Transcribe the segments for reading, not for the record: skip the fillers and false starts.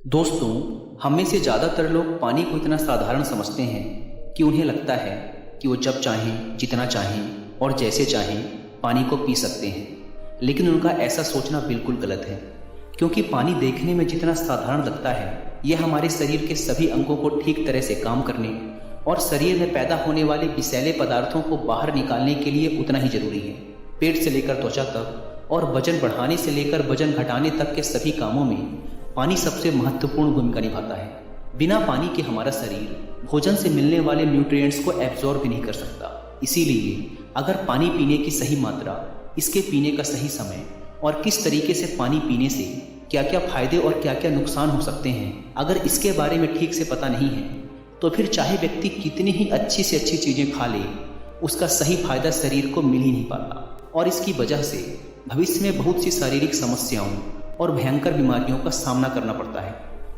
दोस्तों, हम में से ज़्यादातर लोग पानी को इतना साधारण समझते हैं कि उन्हें लगता है कि वो जब चाहें, जितना चाहें और जैसे चाहें पानी को पी सकते हैं। लेकिन उनका ऐसा सोचना बिल्कुल गलत है, क्योंकि पानी देखने में जितना साधारण लगता है, यह हमारे शरीर के सभी अंगों को ठीक तरह से काम करने और शरीर में पैदा होने वाले विषैले पदार्थों को बाहर निकालने के लिए उतना ही जरूरी है। पेट से लेकर त्वचा तक और वजन बढ़ाने से लेकर वजन घटाने तक के सभी कामों में पानी सबसे महत्वपूर्ण भूमिका निभाता है। बिना पानी के हमारा शरीर भोजन से मिलने वाले न्यूट्रिएंट्स को एब्जॉर्ब भी नहीं कर सकता। इसीलिए अगर पानी पीने की सही मात्रा, इसके पीने का सही समय और किस तरीके से पानी पीने से क्या क्या फायदे और क्या क्या नुकसान हो सकते हैं, अगर इसके बारे में ठीक से पता नहीं है, तो फिर चाहे व्यक्ति कितनी ही अच्छी से अच्छी चीज़ें खा ले, उसका सही फायदा शरीर को मिल ही नहीं पाता। और इसकी वजह से भविष्य में बहुत सी शारीरिक समस्याओं और भयंकर बीमारियों का सामना करना पड़ता है,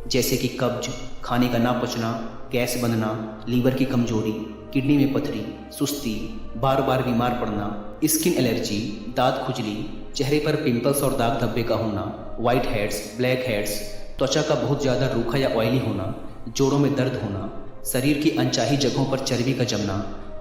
जैसे कि कब्ज, खाने का ना पचना, गैस बनना, लीवर की कमजोरी, किडनी में पथरी, सुस्ती, बार बार बीमार पड़ना, स्किन एलर्जी, दांत खुजली, चेहरे पर पिंपल्स और दाग धब्बे का होना, व्हाइट हेड्स, ब्लैक हेड्स, त्वचा का बहुत ज़्यादा रूखा या ऑयली होना, जोड़ों में दर्द होना, शरीर की अनचाही जगहों पर चर्बी का जमना,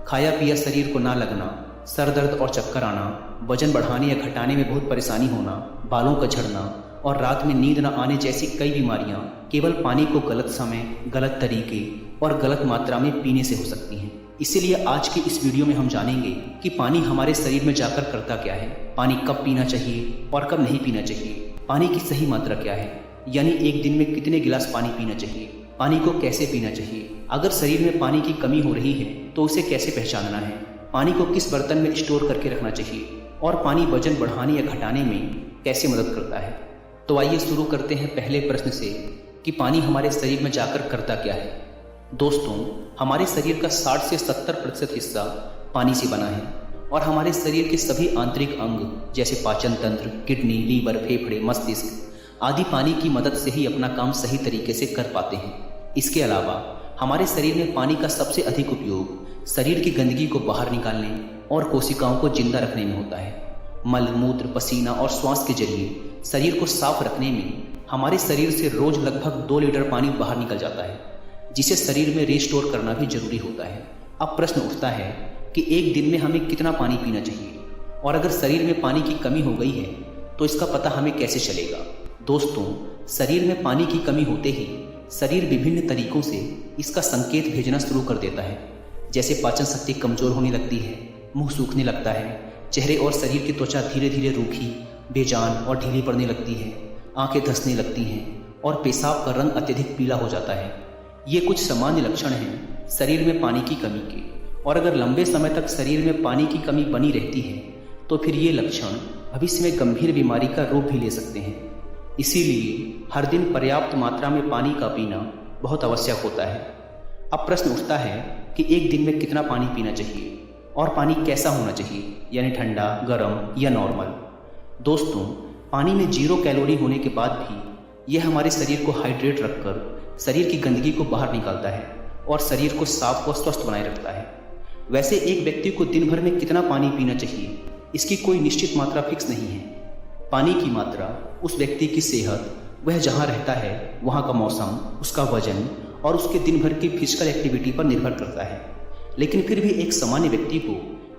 खाया पिया शरीर को ना लगना, सर दर्द और चक्कर आना, वजन बढ़ाने या घटाने में बहुत परेशानी होना, बालों का झड़ना और रात में नींद न आने जैसी कई बीमारियां केवल पानी को गलत समय, गलत तरीके और गलत मात्रा में पीने से हो सकती हैं। इसीलिए आज की इस वीडियो में हम जानेंगे कि पानी हमारे शरीर में जाकर करता क्या है, पानी कब पीना चाहिए और कब नहीं पीना चाहिए, पानी की सही मात्रा क्या है, यानी एक दिन में कितने गिलास पानी पीना चाहिए, पानी को कैसे पीना चाहिए, अगर शरीर में पानी की कमी हो रही है तो उसे कैसे पहचानना है, पानी को किस बर्तन में स्टोर करके रखना चाहिए और पानी वजन बढ़ाने या घटाने में कैसे मदद करता है। तो आइए शुरू करते हैं पहले प्रश्न से कि पानी हमारे शरीर में जाकर करता क्या है। दोस्तों, हमारे शरीर का 60 से 70% हिस्सा पानी से बना है और हमारे शरीर के सभी आंतरिक अंग जैसे पाचन तंत्र, किडनी, लीवर, फेफड़े, मस्तिष्क आदि पानी की मदद से ही अपना काम सही तरीके से कर पाते हैं। इसके अलावा हमारे शरीर में पानी का सबसे अधिक उपयोग शरीर की गंदगी को बाहर निकालने और कोशिकाओं को जिंदा रखने में होता है। मल, मूत्र, पसीना और श्वास के जरिए शरीर को साफ रखने में हमारे शरीर से रोज लगभग 2 लीटर पानी बाहर निकल जाता है, जिसे शरीर में रिस्टोर करना भी जरूरी होता है। अब प्रश्न उठता है कि एक दिन में हमें कितना पानी पीना चाहिए और अगर शरीर में पानी की कमी हो गई है तो इसका पता हमें कैसे चलेगा। दोस्तों, शरीर में पानी की कमी होते ही शरीर विभिन्न तरीकों से इसका संकेत भेजना शुरू कर देता है, जैसे पाचन शक्ति कमजोर होने लगती है, मुंह सूखने लगता है, चेहरे और शरीर की त्वचा धीरे धीरे रूखी, बेजान और ढीली पड़ने लगती है, आंखें धंसने लगती हैं और पेशाब का रंग अत्यधिक पीला हो जाता है। ये कुछ सामान्य लक्षण हैं शरीर में पानी की कमी के, और अगर लंबे समय तक शरीर में पानी की कमी बनी रहती है तो फिर ये लक्षण भविष्य में गंभीर बीमारी का रूप भी ले सकते हैं। इसीलिए हर दिन पर्याप्त मात्रा में पानी का पीना बहुत आवश्यक होता है। अब प्रश्न उठता है कि एक दिन में कितना पानी पीना चाहिए और पानी कैसा होना चाहिए, यानी ठंडा, गर्म या नॉर्मल। दोस्तों, पानी में 0 कैलोरी होने के बाद भी यह हमारे शरीर को हाइड्रेट रखकर शरीर की गंदगी को बाहर निकालता है और शरीर को साफ व स्वस्थ बनाए रखता है। वैसे एक व्यक्ति को दिन भर में कितना पानी पीना चाहिए, इसकी कोई निश्चित मात्रा फिक्स नहीं है। पानी की मात्रा उस व्यक्ति की सेहत, वह जहाँ रहता है वहाँ का मौसम, उसका वजन और उसके दिन भर की फिजिकल एक्टिविटी पर निर्भर करता है। लेकिन फिर भी एक सामान्य व्यक्ति को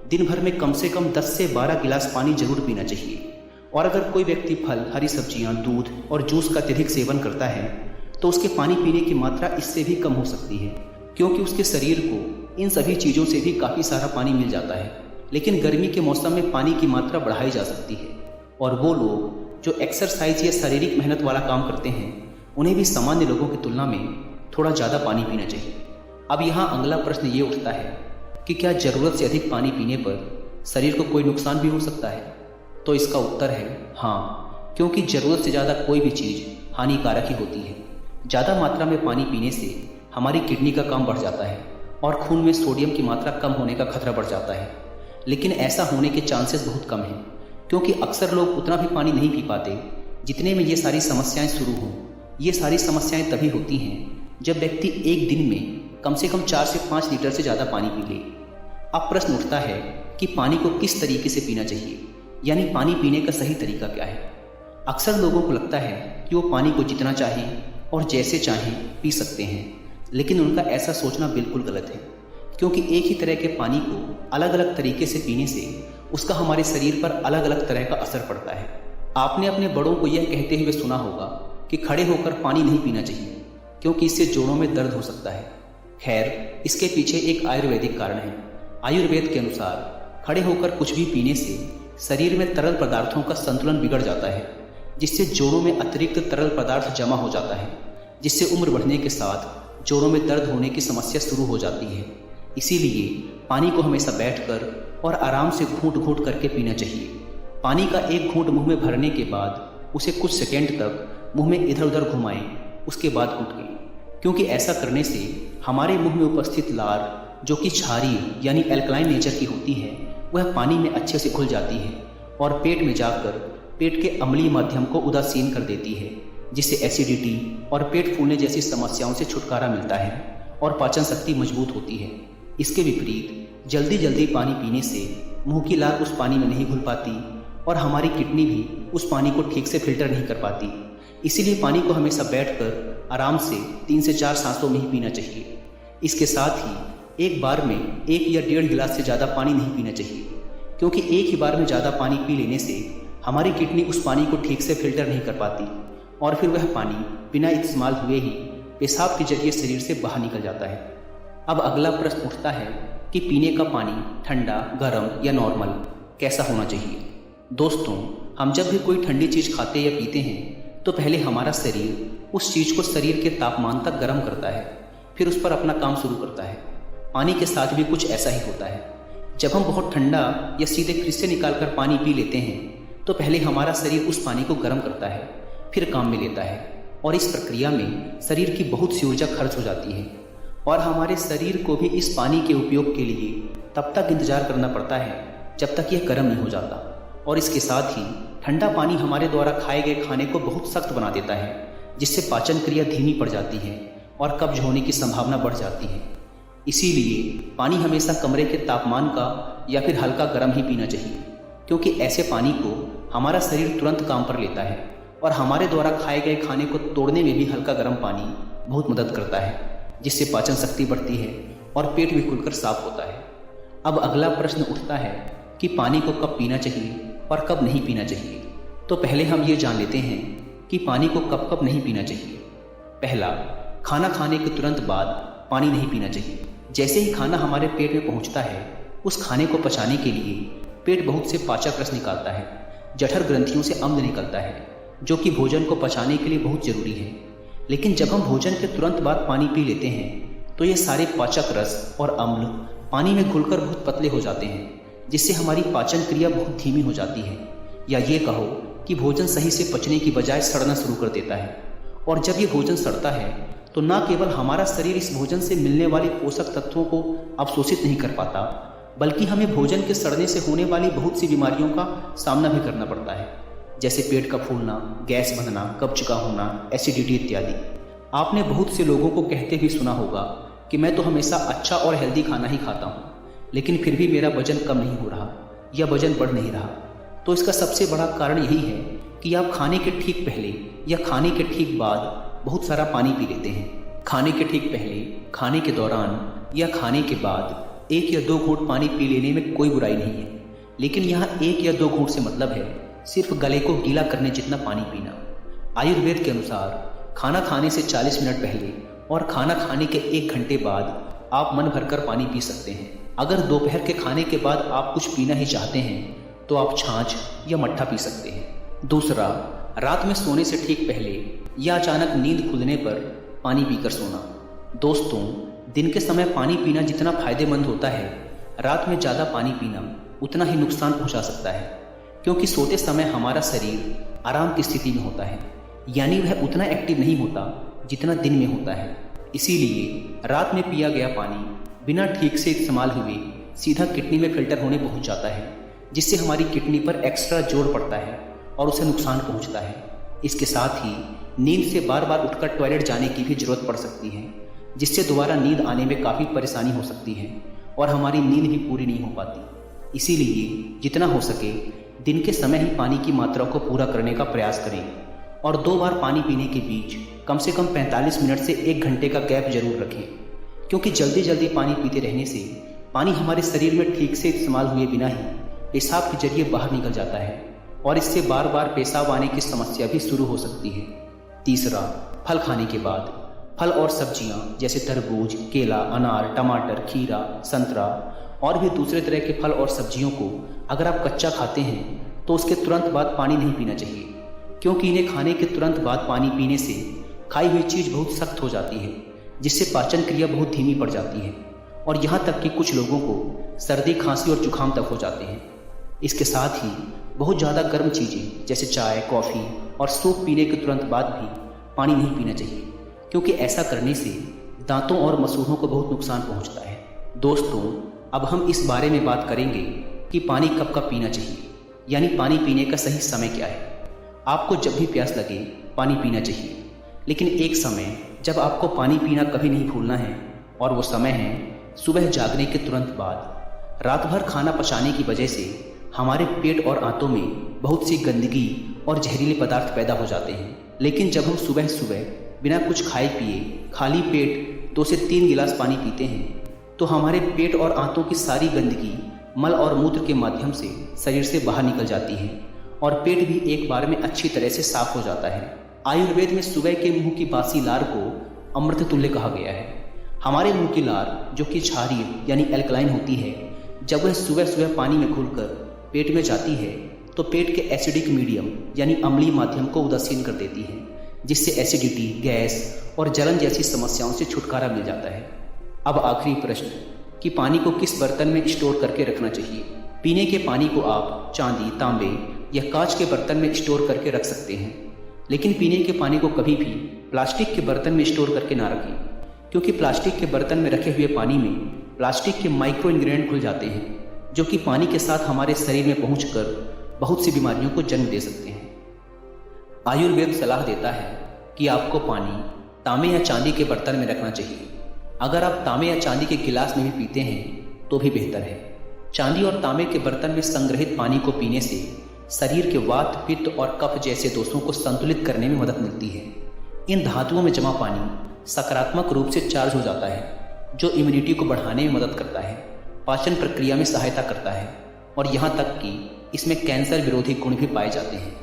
दिन भर में कम से कम 10 से 12 गिलास पानी जरूर पीना चाहिए। और अगर कोई व्यक्ति फल, हरी सब्जियां, दूध और जूस का अत्यधिक सेवन करता है तो उसके पानी पीने की मात्रा इससे भी कम हो सकती है, क्योंकि उसके शरीर को इन सभी चीज़ों से भी काफ़ी सारा पानी मिल जाता है। लेकिन गर्मी के मौसम में पानी की मात्रा बढ़ाई जा सकती है, और वो लोग जो एक्सरसाइज या शारीरिक मेहनत वाला काम करते हैं उन्हें भी सामान्य लोगों की तुलना में थोड़ा ज़्यादा पानी पीना चाहिए। अब यहाँ अगला प्रश्न ये उठता है कि क्या ज़रूरत से अधिक पानी पीने पर शरीर को कोई नुकसान भी हो सकता है? तो इसका उत्तर है हाँ, क्योंकि ज़रूरत से ज़्यादा कोई भी चीज़ हानिकारक ही होती है। ज़्यादा मात्रा में पानी पीने से हमारी किडनी का काम बढ़ जाता है और खून में सोडियम की मात्रा कम होने का खतरा बढ़ जाता है। लेकिन ऐसा होने के चांसेस बहुत कम हैं, क्योंकि अक्सर लोग उतना भी पानी नहीं पी पाते जितने में ये सारी समस्याएं शुरू हों। ये सारी समस्याएं तभी होती हैं जब व्यक्ति एक दिन में कम से कम 4 से 5 लीटर से ज़्यादा पानी पी ले। अब प्रश्न उठता है कि पानी को किस तरीके से पीना चाहिए, यानी पानी पीने का सही तरीका क्या है। अक्सर लोगों को लगता है कि वो पानी को जितना चाहें और जैसे चाहें पी सकते हैं, लेकिन उनका ऐसा सोचना बिल्कुल गलत है, क्योंकि एक ही तरह के पानी को अलग अलग तरीके से पीने से उसका हमारे शरीर पर अलग अलग तरह का असर पड़ता है। आपने अपने बड़ों को यह कहते हुए सुना होगा कि खड़े होकर पानी नहीं पीना चाहिए, क्योंकि इससे जोड़ों में दर्द हो सकता है। खैर, इसके पीछे एक आयुर्वेदिक कारण है। आयुर्वेद के अनुसार खड़े होकर कुछ भी पीने से शरीर में तरल पदार्थों का संतुलन बिगड़ जाता है, जिससे जोड़ों में अतिरिक्त तरल पदार्थ जमा हो जाता है, जिससे उम्र बढ़ने के साथ जोड़ों में दर्द होने की समस्या शुरू हो जाती है। इसीलिए पानी को हमेशा बैठकर और आराम से घूंट घूंट करके पीना चाहिए। पानी का एक घूंट मुंह में भरने के बाद उसे कुछ सेकेंड तक मुंह में इधर उधर घुमाएं, उसके बाद घुटकें, क्योंकि ऐसा करने से हमारे मुंह में उपस्थित लार, जो कि क्षारीय यानी एल्कलाइन नेचर की होती है, वह पानी में अच्छे से घुल जाती है और पेट में जाकर पेट के अम्लीय माध्यम को उदासीन कर देती है, जिससे एसिडिटी और पेट फूलने जैसी समस्याओं से छुटकारा मिलता है और पाचन शक्ति मजबूत होती है। इसके विपरीत जल्दी जल्दी पानी पीने से मुंह की लार उस पानी में नहीं घुल पाती और हमारी किडनी भी उस पानी को ठीक से फिल्टर नहीं कर पाती। इसीलिए पानी को हमेशा बैठकर आराम से 3 से 4 सांसों में ही पीना चाहिए। इसके साथ ही एक बार में 1 या 1.5 गिलास से ज़्यादा पानी नहीं पीना चाहिए, क्योंकि एक ही बार में ज़्यादा पानी पी लेने से हमारी किडनी उस पानी को ठीक से फिल्टर नहीं कर पाती और फिर वह पानी बिना इस्तेमाल हुए ही पेशाब के जरिए शरीर से बाहर निकल जाता है। अब अगला प्रश्न उठता है कि पीने का पानी ठंडा, गर्म या नॉर्मल कैसा होना चाहिए। दोस्तों, हम जब भी कोई ठंडी चीज़ खाते या पीते हैं तो पहले हमारा शरीर उस चीज़ को शरीर के तापमान तक गर्म करता है, फिर उस पर अपना काम शुरू करता है। पानी के साथ भी कुछ ऐसा ही होता है। जब हम बहुत ठंडा या सीधे फ्रिज से निकाल कर पानी पी लेते हैं तो पहले हमारा शरीर उस पानी को गर्म करता है, फिर काम में लेता है, और इस प्रक्रिया में शरीर की बहुत सी ऊर्जा खर्च हो जाती है और हमारे शरीर को भी इस पानी के उपयोग के लिए तब तक इंतजार करना पड़ता है जब तक यह गर्म नहीं हो जाता। और इसके साथ ही ठंडा पानी हमारे द्वारा खाए गए खाने को बहुत सख्त बना देता है, जिससे पाचन क्रिया धीमी पड़ जाती है और कब्ज होने की संभावना बढ़ जाती है। इसीलिए पानी हमेशा कमरे के तापमान का या फिर हल्का गर्म ही पीना चाहिए, क्योंकि ऐसे पानी को हमारा शरीर तुरंत काम पर लेता है और हमारे द्वारा खाए गए खाने को तोड़ने में भी हल्का गर्म पानी बहुत मदद करता है, जिससे पाचन शक्ति बढ़ती है और पेट भी खुलकर साफ होता है। अब अगला प्रश्न उठता है कि पानी को कब पीना चाहिए और कब नहीं पीना चाहिए। तो पहले हम ये जान लेते हैं कि पानी को कब कब नहीं पीना चाहिए। पहला, खाना खाने के तुरंत बाद पानी नहीं पीना चाहिए। जैसे ही खाना हमारे पेट में पहुंचता है, उस खाने को पचाने के लिए पेट बहुत से पाचक रस निकालता है। जठर ग्रंथियों से अम्ल निकलता है, जो कि भोजन को पचाने के लिए बहुत जरूरी है। लेकिन जब हम भोजन के तुरंत बाद पानी पी लेते हैं तो ये सारे पाचक रस और अम्ल पानी में घुलकर बहुत पतले हो जाते हैं, जिससे हमारी पाचन क्रिया बहुत धीमी हो जाती है, या ये कहो कि भोजन सही से पचने की बजाय सड़ना शुरू कर देता है। और जब ये भोजन सड़ता है तो न केवल हमारा शरीर इस भोजन से मिलने वाले पोषक तत्वों को अवशोषित नहीं कर पाता, बल्कि हमें भोजन के सड़ने से होने वाली बहुत सी बीमारियों का सामना भी करना पड़ता है, जैसे पेट का फूलना, गैस बनना, कब्ज का होना, एसिडिटी इत्यादि। आपने बहुत से लोगों को कहते भी सुना होगा कि मैं तो हमेशा अच्छा और हेल्दी खाना ही खाता हूँ, लेकिन फिर भी मेरा वजन कम नहीं हो रहा या वजन बढ़ नहीं रहा। तो इसका सबसे बड़ा कारण यही है कि आप खाने के ठीक पहले या खाने के ठीक बाद बहुत सारा पानी पी लेते हैं। खाने के ठीक पहले, खाने के दौरान या खाने के बाद 1 या 2 घूंट पानी पी लेने में कोई बुराई नहीं है, लेकिन यहाँ 1 या 2 घूंट से मतलब है सिर्फ गले को गीला करने जितना पानी पीना। आयुर्वेद के अनुसार खाना खाने से 40 मिनट पहले और खाना खाने के 1 घंटे बाद आप मन भरकर पानी पी सकते हैं। अगर दोपहर के खाने के बाद आप कुछ पीना ही चाहते हैं तो आप छाछ या मट्ठा पी सकते हैं। दूसरा, रात में सोने से ठीक पहले या अचानक नींद खुलने पर पानी पीकर सोना। दोस्तों, दिन के समय पानी पीना जितना फायदेमंद होता है, रात में ज़्यादा पानी पीना उतना ही नुकसान पहुंचा सकता है, क्योंकि सोते समय हमारा शरीर आराम की स्थिति में होता है, यानी वह उतना एक्टिव नहीं होता जितना दिन में होता है। इसीलिए रात में पिया गया पानी बिना ठीक से इस्तेमाल हुए सीधा किडनी में फिल्टर होने पहुंच जाता है, जिससे हमारी किडनी पर एक्स्ट्रा जोर पड़ता है और उसे नुकसान पहुंचता है। इसके साथ ही नींद से बार बार उठकर टॉयलेट जाने की भी जरूरत पड़ सकती है, जिससे दोबारा नींद आने में काफ़ी परेशानी हो सकती है और हमारी नींद भी पूरी नहीं हो पाती। इसीलिए जितना हो सके दिन के समय ही पानी की मात्रा को पूरा करने का प्रयास करें और 2 बार पानी पीने के बीच कम से कम 45 मिनट से 1 घंटे का गैप जरूर रखें, क्योंकि जल्दी जल्दी पानी पीते रहने से पानी हमारे शरीर में ठीक से इस्तेमाल हुए बिना ही पेशाब के जरिए बाहर निकल जाता है और इससे बार बार पेशाब आने की समस्या भी शुरू हो सकती है। तीसरा, फल खाने के बाद फल और सब्जियां जैसे तरबूज, केला, अनार, टमाटर, खीरा, संतरा और भी दूसरे तरह के फल और सब्जियों को अगर आप कच्चा खाते हैं तो उसके तुरंत बाद पानी नहीं पीना चाहिए, क्योंकि इन्हें खाने के तुरंत बाद पानी पीने से खाई हुई चीज़ बहुत सख्त हो जाती है, जिससे पाचन क्रिया बहुत धीमी पड़ जाती है और यहाँ तक कि कुछ लोगों को सर्दी, खांसी और जुकाम तक हो जाते हैं। इसके साथ ही बहुत ज़्यादा गर्म चीज़ें जैसे चाय, कॉफ़ी और सूप पीने के तुरंत बाद भी पानी नहीं पीना चाहिए, क्योंकि ऐसा करने से दांतों और मसूड़ों को बहुत नुकसान पहुंचता है। दोस्तों, अब हम इस बारे में बात करेंगे कि पानी कब कब पीना चाहिए, यानी पानी पीने का सही समय क्या है। आपको जब भी प्यास लगे पानी पीना चाहिए, लेकिन एक समय जब आपको पानी पीना कभी नहीं भूलना है और वो समय है सुबह जागने के तुरंत बाद। रात भर खाना पचाने की वजह से हमारे पेट और आंतों में बहुत सी गंदगी और जहरीले पदार्थ पैदा हो जाते हैं, लेकिन जब हम सुबह सुबह बिना कुछ खाए पिए खाली पेट 2 से 3 गिलास पानी पीते हैं तो हमारे पेट और आंतों की सारी गंदगी मल और मूत्र के माध्यम से शरीर से बाहर निकल जाती है और पेट भी एक बार में अच्छी तरह से साफ हो जाता है। आयुर्वेद में सुबह के मुंह की बासी लार को अमृत तुल्य कहा गया है। हमारे मुंह की लार जो कि क्षारीय यानी एल्कलाइन होती है, जब वह सुबह सुबह पानी में घुलकर पेट में जाती है तो पेट के एसिडिक मीडियम यानी अम्लीय माध्यम को उदासीन कर देती है, जिससे एसिडिटी, गैस और जलन जैसी समस्याओं से छुटकारा मिल जाता है। अब आखिरी प्रश्न कि पानी को किस बर्तन में स्टोर करके रखना चाहिए। पीने के पानी को आप चांदी, तांबे या कांच के बर्तन में स्टोर करके रख सकते हैं, लेकिन पीने के पानी को कभी भी प्लास्टिक के बर्तन में स्टोर करके ना रखें, क्योंकि प्लास्टिक के बर्तन में रखे हुए पानी में प्लास्टिक के माइक्रो इंग्रेडिएंट घुल जाते हैं, जो कि पानी के साथ हमारे शरीर में पहुंचकर बहुत सी बीमारियों को जन्म दे सकते हैं। आयुर्वेद सलाह देता है कि आपको पानी तांबे या चांदी के बर्तन में रखना चाहिए। अगर आप तांबे या चांदी के गिलास में भी पीते हैं तो भी बेहतर है। चांदी और तांबे के बर्तन में संग्रहित पानी को पीने से शरीर के वात, पित्त और कफ जैसे दोषों को संतुलित करने में मदद मिलती है। इन धातुओं में जमा पानी सकारात्मक रूप से चार्ज हो जाता है, जो इम्यूनिटी को बढ़ाने में मदद करता है, पाचन प्रक्रिया में सहायता करता है और यहाँ तक कि इसमें कैंसर विरोधी गुण भी पाए जाते हैं।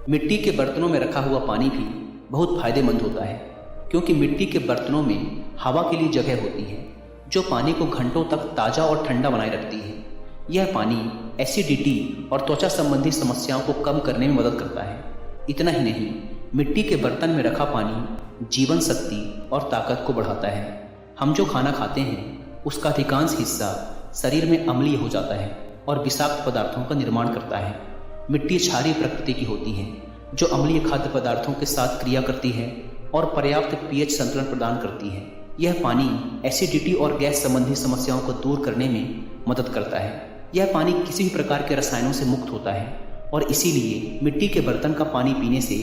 मिट्टी के बर्तनों में रखा हुआ पानी भी बहुत फायदेमंद होता है, क्योंकि मिट्टी के बर्तनों में हवा के लिए जगह होती है, जो पानी को घंटों तक ताज़ा और ठंडा बनाए रखती है। यह पानी एसिडिटी और त्वचा संबंधी समस्याओं को कम करने में मदद करता है। इतना ही नहीं, मिट्टी के बर्तन में रखा पानी जीवन शक्ति और ताकत को बढ़ाता है। हम जो खाना खाते हैं उसका अधिकांश हिस्सा शरीर में अम्लीय हो जाता है और विषाक्त पदार्थों का निर्माण करता है। मिट्टी क्षारीय प्रकृति की होती है, जो अम्लीय खाद्य पदार्थों के साथ क्रिया करती है और पर्याप्त पीएच संतुलन प्रदान करती है। यह पानी एसिडिटी और गैस संबंधी समस्याओं को दूर करने में मदद करता है। यह पानी किसी भी प्रकार के रसायनों से मुक्त होता है और इसीलिए मिट्टी के बर्तन का पानी पीने से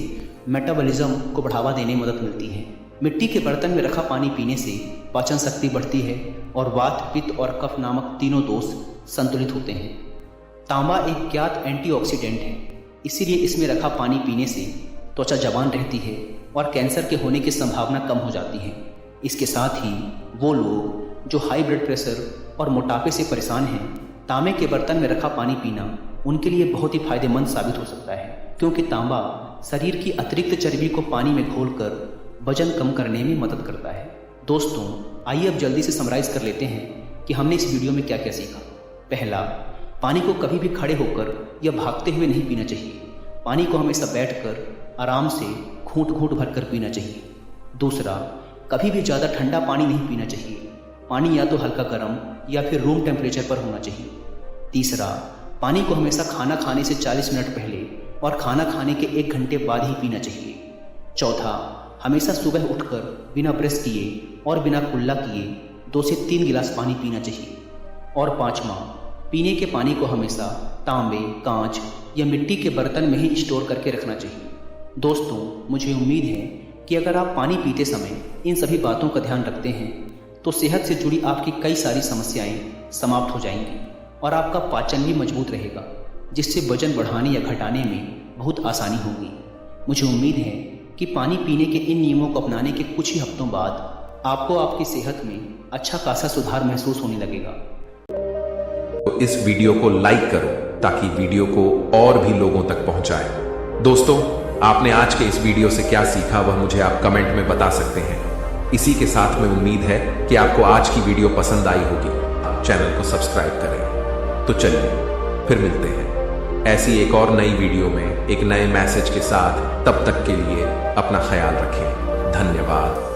मेटाबॉलिज्म को बढ़ावा देने में मदद मिलती है। मिट्टी के बर्तन में रखा पानी पीने से पाचन शक्ति बढ़ती है और वात, पित्त और कफ नामक तीनों दोष संतुलित होते हैं। तांबा एक ज्ञात एंटीऑक्सीडेंट है, इसीलिए इसमें रखा पानी पीने से त्वचा जवान रहती है और कैंसर के होने की संभावना कम हो जाती है। इसके साथ ही वो लोग जो हाई ब्लड प्रेशर और मोटापे से परेशान हैं, तांबे के बर्तन में रखा पानी पीना उनके लिए बहुत ही फायदेमंद साबित हो सकता है, क्योंकि तांबा शरीर की अतिरिक्त चर्बी को पानी में घोलकर वजन कम करने में मदद करता है। दोस्तों, आइए अब जल्दी से समराइज कर लेते हैं कि हमने इस वीडियो में क्या क्या सीखा। पहला, पानी को कभी भी खड़े होकर या भागते हुए नहीं पीना चाहिए। पानी को हमेशा बैठकर आराम से घूंट घूंट भरकर पीना चाहिए। दूसरा, कभी भी ज़्यादा ठंडा पानी नहीं पीना चाहिए। पानी या तो हल्का गर्म या फिर रूम टेम्परेचर पर होना चाहिए। तीसरा, पानी को हमेशा खाना खाने से 40 मिनट पहले और खाना खाने के 1 घंटे बाद ही पीना चाहिए। चौथा, हमेशा सुबह उठकर बिना ब्रश किए और बिना कुल्ला किए 2 से 3 गिलास पानी पीना चाहिए। और पाँचवा, पीने के पानी को हमेशा तांबे, कांच या मिट्टी के बर्तन में ही स्टोर करके रखना चाहिए। दोस्तों, मुझे उम्मीद है कि अगर आप पानी पीते समय इन सभी बातों का ध्यान रखते हैं तो सेहत से जुड़ी आपकी कई सारी समस्याएं समाप्त हो जाएंगी और आपका पाचन भी मजबूत रहेगा, जिससे वजन बढ़ाने या घटाने में बहुत आसानी होगी। मुझे उम्मीद है कि पानी पीने के इन नियमों को अपनाने के कुछ ही हफ्तों बाद आपको आपकी सेहत में अच्छा खासा सुधार महसूस होने लगेगा। तो इस वीडियो को लाइक करो ताकि वीडियो को और भी लोगों तक पहुंचाए। दोस्तों, आपने आज के इस वीडियो से क्या सीखा वह मुझे आप कमेंट में बता सकते हैं। इसी के साथ में उम्मीद है कि आपको आज की वीडियो पसंद आई होगी। चैनल को सब्सक्राइब करें। तो चलिए फिर मिलते हैं ऐसी एक और नई वीडियो में एक नए मैसेज के साथ। तब तक के लिए अपना ख्याल रखें। धन्यवाद।